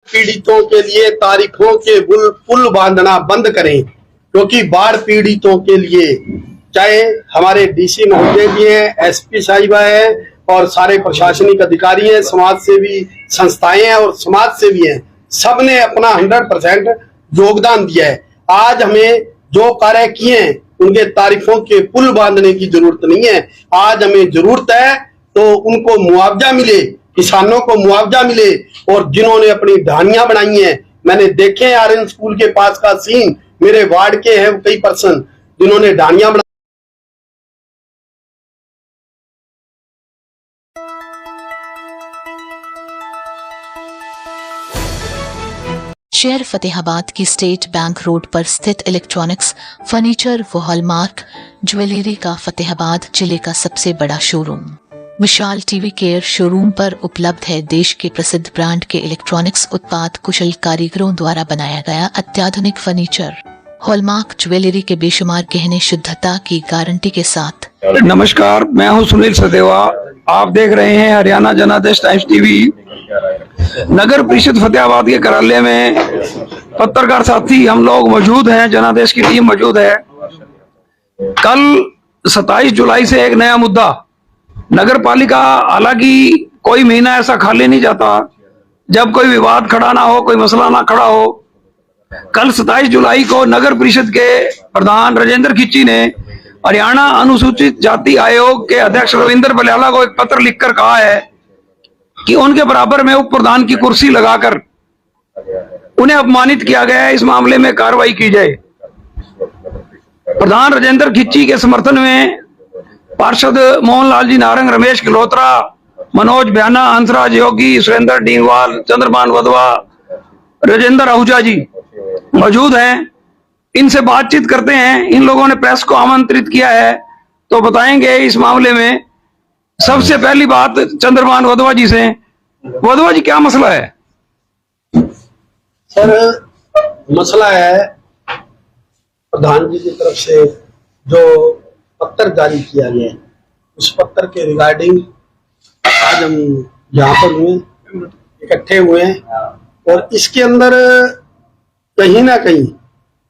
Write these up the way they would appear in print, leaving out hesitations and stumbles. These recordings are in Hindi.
पीड़ितों के लिए तारीखों के पुल बांधना बंद करें, क्योंकि बाढ़ पीड़ितों के लिए चाहे हमारे डीसी महोदय भी हैं, एसपी साहिबा है और सारे प्रशासनिक अधिकारी हैं, समाज सेवी संस्थाएं हैं और समाज सेवी हैं, सबने अपना 100% योगदान दिया है। आज हमें जो कार्य किए हैं उनके तारीखों के पुल बांधने की जरूरत नहीं है। आज हमें जरूरत है तो उनको मुआवजा मिले, किसानों को मुआवजा मिले, और जिन्होंने अपनी ढानियां बनाई हैं, मैंने देखे आर्यन स्कूल के पास का सीन, मेरे वार्ड के हैं कई पर्सन जिन्होंने ढानियां बनाई। शहर फतेहाबाद की स्टेट बैंक रोड पर स्थित इलेक्ट्रॉनिक्स, फर्नीचर व हॉलमार्क ज्वेलरी का फतेहाबाद जिले का सबसे बड़ा शोरूम विशाल टीवी केयर शोरूम पर उपलब्ध है। देश के प्रसिद्ध ब्रांड के इलेक्ट्रॉनिक्स उत्पाद कुशल कारीगरों द्वारा बनाया गया अत्याधुनिक फर्नीचर, हॉलमार्क ज्वेलरी के बेशुमार गहने शुद्धता की गारंटी के साथ। नमस्कार, मैं हूं सुनील सदेवा। आप देख रहे हैं हरियाणा जनादेश टाइम्स टीवी। नगर परिषद फतेहाबाद के कार्यालय में पत्रकार साथी हम लोग मौजूद हैं, जनादेश की टीम मौजूद है। कल 27 जुलाई से एक नया मुद्दा, नगर पालिका, हालांकि कोई महीना ऐसा खाली नहीं जाता जब कोई विवाद खड़ा ना हो, कोई मसला ना खड़ा हो। कल 27 जुलाई को नगर परिषद के प्रधान राजेंद्र खिच्ची ने हरियाणा अनुसूचित जाति आयोग के अध्यक्ष रविंद्र बलियाला को एक पत्र लिखकर कहा है कि उनके बराबर में उप प्रधान की कुर्सी लगाकर उन्हें अपमानित किया गया है, इस मामले में कार्रवाई की जाए। प्रधान राजेंद्र खिच्ची के समर्थन में पार्षद मोहनलाल जी नारंग, रमेश गिलोत्रा, मनोज भ्याना, हंसराज योगी, सुरेंद्र डींगवाल, चंद्रमान वधवा, राजेंद्र आहूजा जी मौजूद हैं। इनसे बातचीत करते हैं। इन लोगों ने प्रेस को आमंत्रित किया है तो बताएंगे इस मामले में। सबसे पहली बात चंद्रमान वधवा जी से। वधवा जी, क्या मसला है? सर, मसला है प्रधान जी की तरफ से जो पत्र जारी किया गया, उस पत्र के रिगार्डिंग आज हम यहाँ पर हुए, इकट्ठे हुए हैं, और इसके अंदर कहीं ना कहीं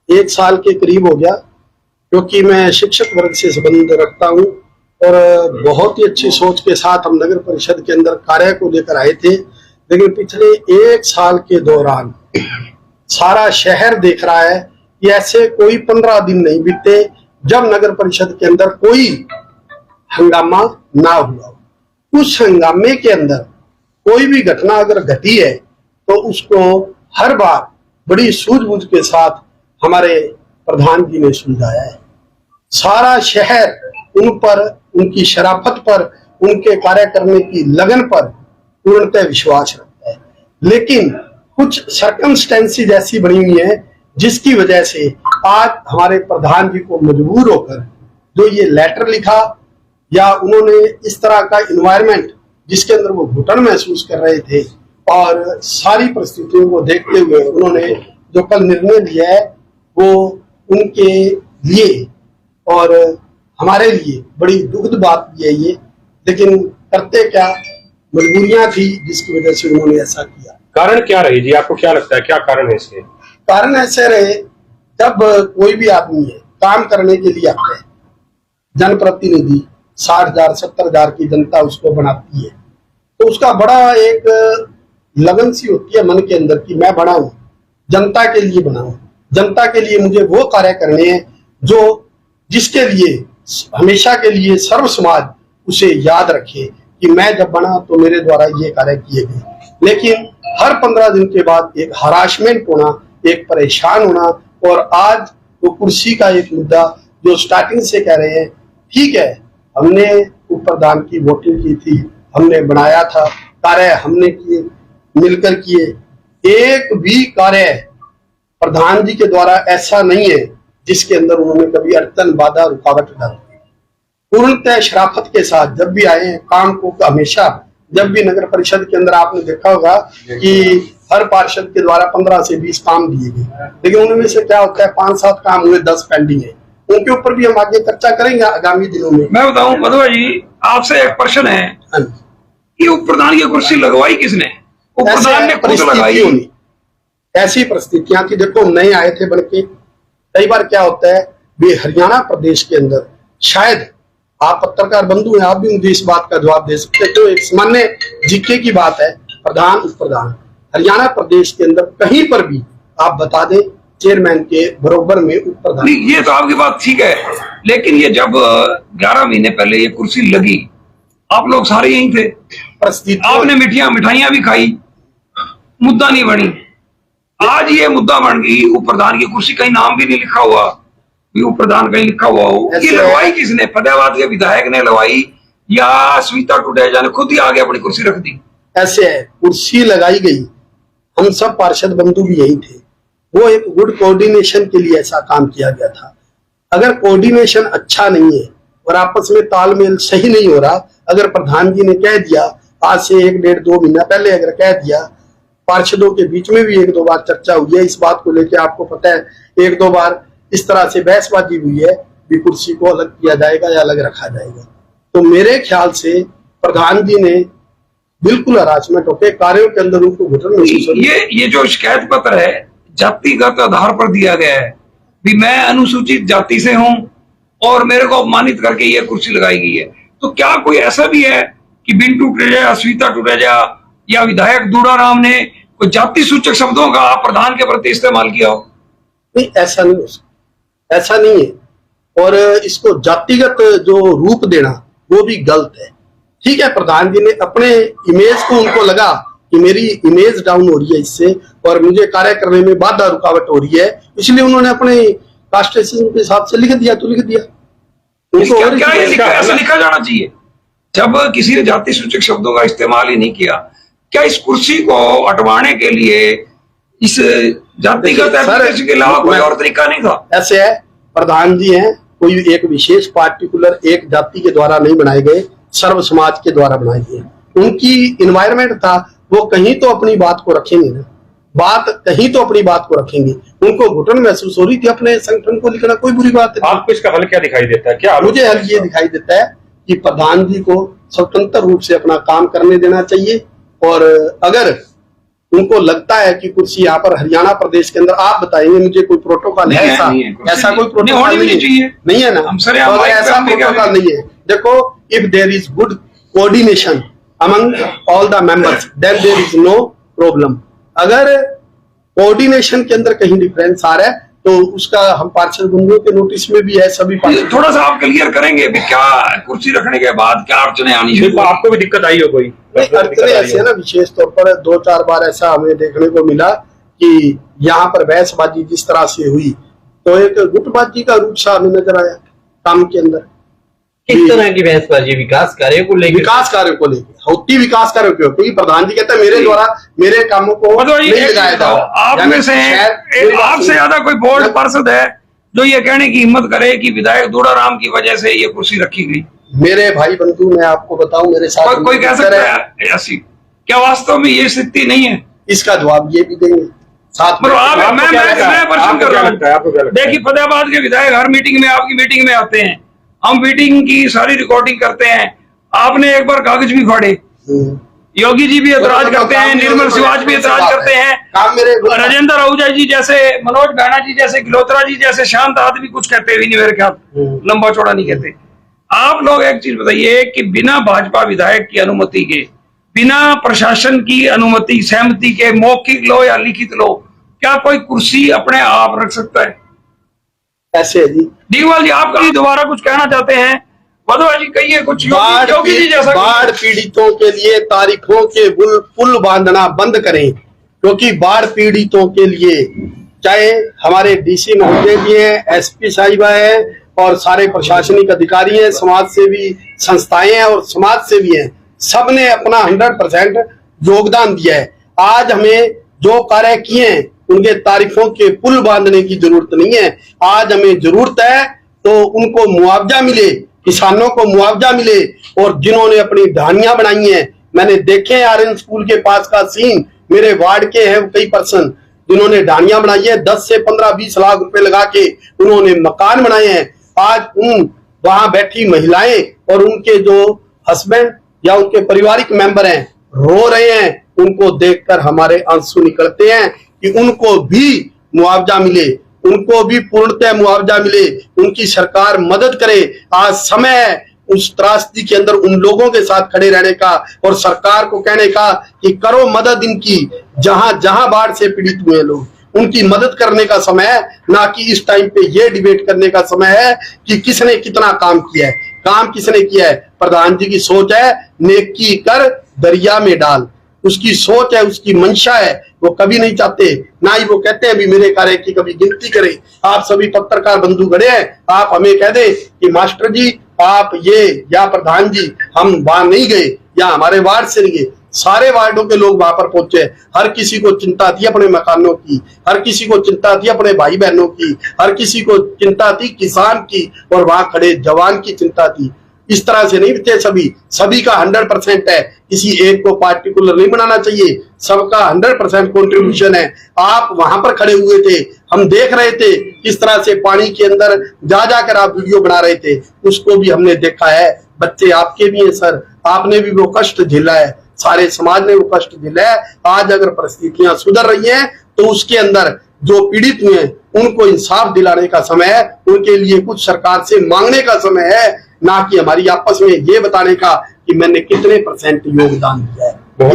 1 साल के करीब हो गया, क्योंकि मैं शिक्षक वर्ग से संबंध रखता हूँ और बहुत ही अच्छी सोच के साथ हम नगर परिषद के अंदर कार्य को लेकर आए थे। लेकिन पिछले 1 साल के दौरान सारा शहर देख रहा है कि ऐसे कोई 15 दिन नहीं बीते जब नगर परिषद के अंदर कोई हंगामा ना हुआ। उस हंगामे के अंदर कोई भी घटना अगर घटी है तो उसको हर बार बड़ी सूझबूझ के साथ हमारे प्रधान जी ने सुलझाया है। सारा शहर उन पर, उनकी शराफत पर, उनके कार्य करने की लगन पर पूर्णतः विश्वास रखता है। लेकिन कुछ सर्कमस्टेंसेस ऐसी बनी हुई है जिसकी वजह से आज हमारे प्रधान जी को मजबूर होकर जो ये लेटर लिखा, या उन्होंने इस तरह का इन्वायरमेंट जिसके अंदर वो घुटन महसूस कर रहे थे, और सारी परिस्थितियों को देखते हुए उन्होंने जो कल निर्णय लिया है वो उनके लिए और हमारे लिए बड़ी दुखद बात भी है ये। लेकिन करते क्या, मजबूरियां थी जिसकी वजह से उन्होंने ऐसा किया। कारण क्या रही जी, आपको क्या लगता है, क्या कारण है इसके? कारण ऐसे रहे, जब कोई भी आदमी है काम करने के लिए आता है, जनप्रतिनिधि 60,000 70,000 की जनता उसको बनाती है, तो उसका बड़ा एक लगन सी होती है मन के अंदर कि मैं बना हूं, जनता के लिए बना हूं, जनता के लिए मुझे वो कार्य करने हैं जो जिसके लिए हमेशा के लिए सर्व समाज उसे याद रखे कि मैं जब बना तो मेरे द्वारा ये कार्य किए गए। लेकिन हर 15 दिन के बाद एक हरासमेंट होना, एक परेशान होना, और आज वो कुर्सी का एक मुद्दा जो स्टार्टिंग से कह रहे हैं, ठीक है हमने उप प्रधान की वोटिंग की थी, हमने बनाया था, कार्य हमने किए, मिलकर किए, एक भी कार्य प्रधान जी के द्वारा ऐसा नहीं है जिसके अंदर उन्होंने कभी अड़चन, बाधा, रुकावट डाली। पूर्णतः शराफत के साथ जब भी आए हैं काम को, हमेशा जब भी नगर परिषद के अंदर आपने देखा होगा कि हर पार्षद के द्वारा 15 से 20 काम दिए गए, लेकिन उनमें से क्या होता है 5-7 काम हुए, 10 पेंडिंग है। उनके ऊपर भी हम आगे चर्चा करेंगे आगामी दिनों में। मैं बताऊं मधुआ जी, आपसे एक प्रश्न है कि उप प्रधान की कुर्सी लगवाई किसने? उप प्रधान ने खुद लगाई ऐसी परिस्थितियां थी। देखो नए आए थे बन के, कई बार क्या होता है वे हरियाणा प्रदेश के अंदर, शायद आप पत्रकार बंधु हैं, आप भी मुझे इस बात का जवाब दे सकते हैं। तो एक सामान्य जीके की बात है, प्रधान उप प्रधान हरियाणा प्रदेश के अंदर कहीं पर भी आप बता दें चेयरमैन के बरोबर में उप प्रधान। ये तो आपकी बात ठीक है, लेकिन ये जब 11 महीने पहले ये कुर्सी लगी, आप लोग सारे यहीं थे, परिस्थिति आपने मिठाइयां भी खाई, मुद्दा नहीं बनी। आज ये मुद्दा बन गई, उप प्रधान की कुर्सी, कहीं नाम भी नहीं लिखा हुआ, उप प्रधान कहीं लिखा हुआ हो। ये लगवाई किसने? फतेहाबाद के विधायक ने लगवाई या स्मिता टुडेजा ने खुद ही आगे अपनी कुर्सी रख दी? ऐसे है, कुर्सी लगाई गई, हम सब पार्षद बंधु भी यही थे। वो एक गुड कोऑर्डिनेशन के लिए ऐसा काम किया गया था। अगर कोऑर्डिनेशन अच्छा नहीं है और आपस में तालमेल सही नहीं हो रहा, अगर प्रधान जी ने कह दिया आज से 1-1.5-2 महीना पहले अगर कह दिया, पार्षदों के बीच में भी 1-2 बार चर्चा हुई है इस बात को लेकर, आपको पता है 1-2 बार इस तरह से बहसबाजी हुई है कि कुर्सी को अलग किया जाएगा या अलग रखा जाएगा। तो मेरे ख्याल से प्रधान जी ने बिल्कुल हरासमेंट होकर कार्यों के अंदर उनको घुटन महसूस हो। ये जो शिकायत पत्र है जातिगत आधार पर दिया गया है, भी मैं अनुसूचित जाति से हूं और मेरे को अपमानित करके ये कुर्सी लगाई गई है। तो क्या कोई ऐसा भी है कि बिंटू टुडेजा, स्मिता टुडेजा या विधायक दूड़ाराम ने कोई जाति सूचक शब्दों का प्रधान के प्रति इस्तेमाल किया हो? नहीं, ऐसा नहीं, ऐसा नहीं है। और इसको जातिगत जो रूप देना वो भी गलत है। ठीक है, प्रधान जी ने अपने इमेज को, उनको लगा कि मेरी इमेज डाउन हो रही है इससे और मुझे कार्य करने में बाधा रुकावट हो रही है, इसलिए उन्होंने अपने कास्टेशन के हिसाब से लिख दिया। तो लिख दिया, क्या ऐसा लिखा जाना चाहिए? जब किसी ने जाति सूचक शब्दों का इस्तेमाल ही नहीं किया, क्या इस कुर्सी को हटवाने के लिए इस जातिगत एप्लीकेशन के अलावा कोई और तरीका नहीं था? ऐसे है, प्रधान जी हैं, कोई एक विशेष पार्टिकुलर एक जाति के द्वारा नहीं बनाए गए, सर्व समाज के द्वारा बनाए गए। उनकी इन्वायरमेंट था, वो कहीं तो अपनी बात को रखेंगे ना, कहीं तो अपनी बात को रखेंगे। उनको घुटन महसूस हो रही थी, अपने संगठन को लिखना कोई बुरी बात है। आपको इसका हल क्या दिखाई देता है? क्या मुझे हल ये दिखाई देता है कि प्रधान जी को स्वतंत्र रूप से अपना काम करने देना चाहिए। और अगर उनको लगता है कि कुर्सी यहाँ पर हरियाणा प्रदेश के अंदर, आप बताएंगे मुझे कोई प्रोटोकॉल है ऐसा? ऐसा कोई प्रोटोकॉल नहीं है ना, तो ऐसा प्रोटोकॉल नहीं है। देखो, if there is good coordination among all the members then there is no problem. अगर कोऑर्डिनेशन के अंदर कहीं डिफरेंस आ रहा है तो उसका हम पार्षद बंधुओं के नोटिस में भी है, सभी पार्षद। थोड़ा सा आप क्लियर करेंगे भी क्या कुर्सी रखने के बाद क्या अड़चने आनी शुरू? आपको भी दिक्कत आई हो कोई? अड़चने ऐसे है ना, विशेष तौर पर 2-4 बार ऐसा हमें देखने को मिला कि यहाँ पर बहसबाजी जिस तरह से हुई तो एक गुटबाजी का रूप सा हमें नजर आया काम के अंदर। किस तरह की बहसबाजी? विकास कार्यों को लेकर? विकास कार्यों को लेकर होती, विकास कार्यों को, क्योंकि प्रधान जी कहते हैं मेरे द्वारा मेरे कामों को नहीं लगाया जा रहा। आप में से आपसे ज्यादा कोई बोर्ड पार्षद है जो ये कहने की हिम्मत करे कि विधायक दूड़ाराम की वजह से ये कुर्सी रखी गई? मेरे भाई बंधु, मैं आपको बताऊं, मेरे साथ कोई कह सकता है ऐसी? क्या वास्तव में ये स्थिति नहीं है? इसका जवाब ये भी देंगे साथ में। मैं प्रश्न कर रहा हूँ। देखिए, फतेहाबाद के विधायक हर मीटिंग में, आपकी मीटिंग में आते हैं, हम मीटिंग की सारी रिकॉर्डिंग करते हैं। आपने एक बार कागज भी फाड़े, योगी जी भी ऐतराज करते हैं, निर्मल शिवाज भी ऐतराज करते हैं, राजेंद्र आहूजा जी जैसे, मनोज बैना जी जैसे, गिलोत्रा जी जैसे शांत आदमी कुछ कहते हुए नहीं, मेरे ख्याल लंबा चौड़ा नहीं कहते। आप लोग एक चीज बताइए कि बिना भाजपा विधायक की अनुमति के, बिना प्रशासन की अनुमति सहमति के, मौखिक लो या लिखित लो, क्या कोई कुर्सी अपने आप रख सकता है? ऐसे जी डीवाल जी, आप कहीं दोबारा कुछ कहना चाहते हैं? वधवा जी कहिए कुछ। योगी जी जैसा बाढ़ पीड़ितों के लिए तारीखों के पुल बांधना बंद करें, क्योंकि बाढ़ पीड़ितों के लिए चाहे हमारे डीसी महोदय जी हैं, एसपी साहिबा है और सारे प्रशासनिक अधिकारी हैं, समाज सेवी संस्थाएं हैं और समाज सेवी हैं, सबने अपना 100% योगदान दिया है। आज हमें जो कार्य किए हैं उनके तारीखों के पुल बांधने की जरूरत नहीं है। आज हमें जरूरत है तो उनको मुआवजा मिले, किसानों को मुआवजा मिले। और जिन्होंने अपनी ढानियां बनाई हैं, मैंने देखे आर्यन स्कूल के पास का सीन, मेरे वार्ड के हैं कई पर्सन जिन्होंने ढानियां बनाई है, 10 से 15-20 लाख रुपए लगा के उन्होंने मकान बनाए हैं। आज उन वहां बैठी महिलाएं और उनके जो हस्बैंड या उनके पारिवारिक मेंबर हैं रो रहे हैं, उनको देखकर हमारे आंसू निकलते हैं कि उनको भी मुआवजा मिले, उनको भी पूर्णतः मुआवजा मिले, उनकी सरकार मदद करे। आज समय है उस त्रासदी के अंदर उन लोगों के साथ खड़े रहने का और सरकार को कहने का कि करो मदद इनकी, जहां जहां बाढ़ से पीड़ित हुए लोग उनकी मदद करने का समय है, ना कि इस टाइम पे ये डिबेट करने का समय है कि किसने कितना काम किया है। काम किसने किया है? प्रधान जी की सोच है नेकी कर दरिया में डाल, उसकी सोच है, उसकी मंशा है। वो कभी नहीं चाहते, ना ही वो कहते हैं भी मेरे कार्य की कभी गिनती करें। आप सभी पत्रकार बंधु गड़े हैं, आप हमें कह दे कि मास्टर जी आप ये या प्रधान जी हम वहां नहीं गए या हमारे वार्ड से नहीं गए। सारे वार्डों के लोग वहां पर पहुंचे, हर किसी को चिंता थी अपने मकानों की, हर किसी को चिंता थी अपने भाई बहनों की, हर किसी को चिंता थी किसान की और वहां खड़े जवान की चिंता थी। इस तरह से नहीं थे, सभी का 100% है, किसी एक को पार्टिकुलर नहीं बनाना चाहिए, सबका 100% कंट्रीब्यूशन है। आप वहां पर खड़े हुए थे, हम देख रहे थे किस तरह से पानी के अंदर जा जाकर आप वीडियो बना रहे थे, उसको भी हमने देखा है। बच्चे आपके भी हैं सर, आपने भी वो कष्ट झेला है, सारे समाज ने वो कष्ट झेला है। आज अगर परिस्थितियां सुधर रही हैं तो उसके अंदर जो पीड़ित हुए हैं उनको इंसाफ दिलाने का समय है, उनके लिए कुछ सरकार से मांगने का समय है, ना कि हमारी आपस में ये बताने का कि मैंने कितने % योगदान दिया है।